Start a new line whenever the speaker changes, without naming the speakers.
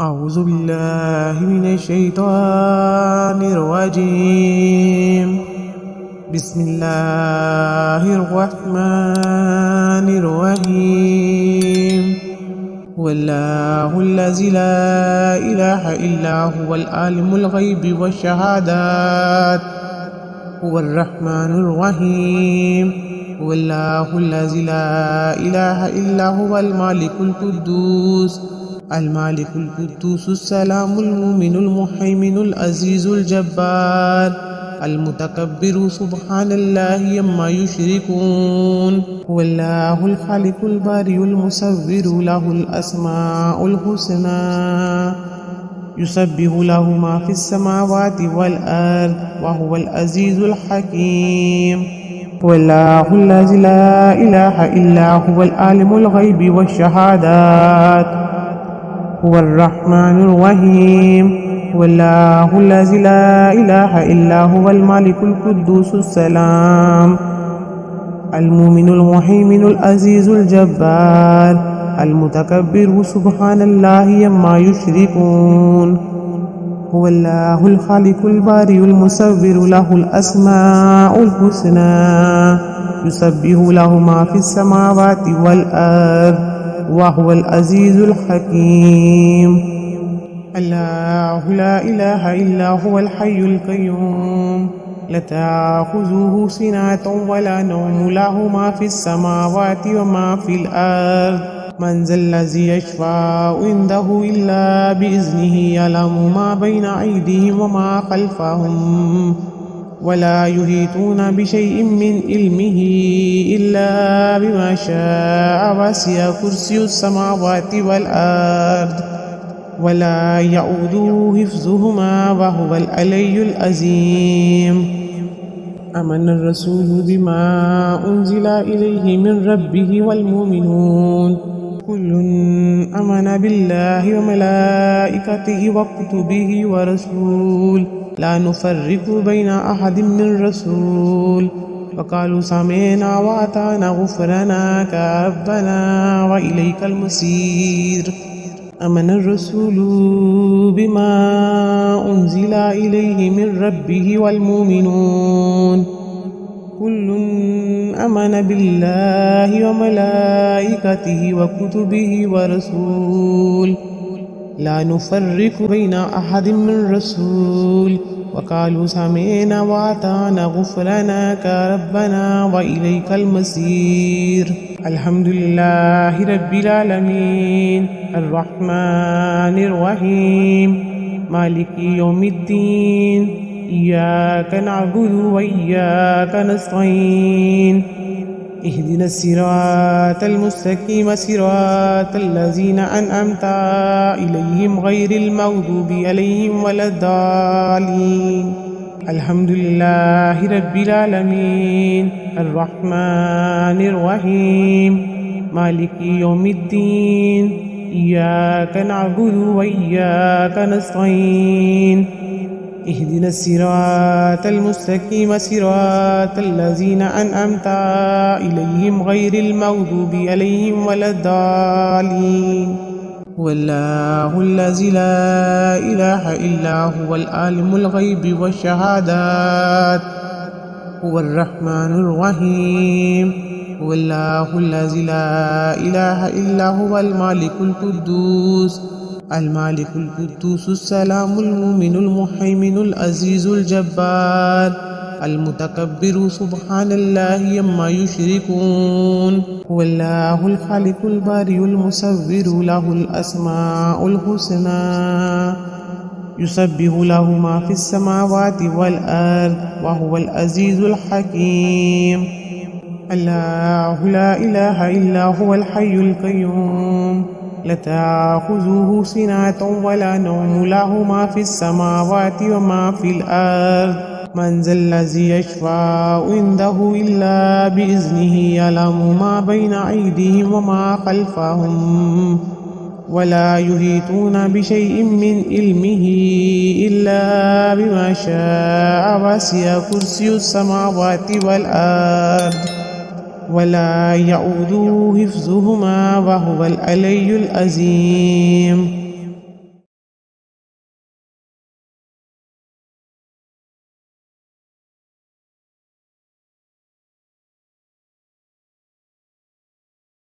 أعوذ بالله من الشيطان الرجيم. بسم الله الرحمن الرحيم. والله الذي لا إله إلا هو العالم الغيب والشهادات هو الرحمن الرحيم. والله الذي لا إله إلا هو الملك القدوس السلام المؤمن المهيمن العزيز الجبار المتكبر سبحان الله عما يشركون. هو الله الخالق البارئ المصور له الأسماء الحسنى يسبح له ما في السماوات والأرض وهو العزيز الحكيم. والله الذي لا إله إلا هو العالم الغيب والشهادات هو الرحمن الرحيم. والله الذي لا إله إلا هو الملك القدوس السلام المؤمن المهيمن العزيز الجبار المتكبر سبحان الله عما يشركون. هو الله الخالق البارئ المصور له الأسماء الحسنى يسبح له ما في السماوات والأرض وهو العزيز الحكيم. الله لا إله إلا هو الحي القيوم لا تأخذه سنة ولا نوم له ما في السماوات وما في الأرض. من ذا الذي يشفع عنده إلا بإذنه يعلم ما بين أيديهم وما خلفهم ولا يحيطون بشيء من علمه إلا بما شاء. وسع كرسي السماوات والأرض ولا يؤوده حفظهما وهو العلي العظيم. آمن الرسول بما أنزل إليه من ربه والمؤمنون كل آمن بالله وملائكته وكتبه ورسول لا نفرق بين أحد من رسول وقالوا سمعنا وأطعنا غفرانك ربنا وإليك المصير. آمن الرسول بما أنزل إليه من ربه والمؤمنون كل آمن بالله وملائكته وكتبه ورسول لا نفرق بين أحد من رسول وقالوا سمعنا وأطعنا غفرانك ربنا وإليك المصير. الحمد لله رب العالمين الرحمن الرحيم مالك يوم الدين إياك نعبد وإياك نستعين اهدنا الصراط المستقيم صراط الذين أنعمت إليهم غير المغضوب عليهم ولا الضالين. الحمد لله رب العالمين الرحمن الرحيم مالك يوم الدين إياك نعبد وإياك نستعين اهدنا الصراط المستقيم صراط الذين أنعمت إليهم غير المغضوب عليهم ولا الضالين. والله الذي لا إله إلا هو العالم الغيب والشهادات هو الرحمن الرحيم. والله الذي لا إله إلا هو الملك القدوس السلام المؤمن المهيمن العزيز الجبار المتكبر سبحان الله عما يشركون. هو الله الخالق البارئ المصور له الأسماء الحسنى يسبح له ما في السماوات والأرض وهو العزيز الحكيم. الله لا إله إلا هو الحي القيوم لا تأخذه سنة ولا نوم له ما في السماوات وما في الأرض. من ذا الذي يشفع عنده إلا بإذنه يعلم ما بين أيديهم وما خلفهم ولا يحيطون بشيء من علمه إلا بما شاء. وسع كرسي السماوات والأرض ولا يؤوده حفظهما وهو العلي العظيم.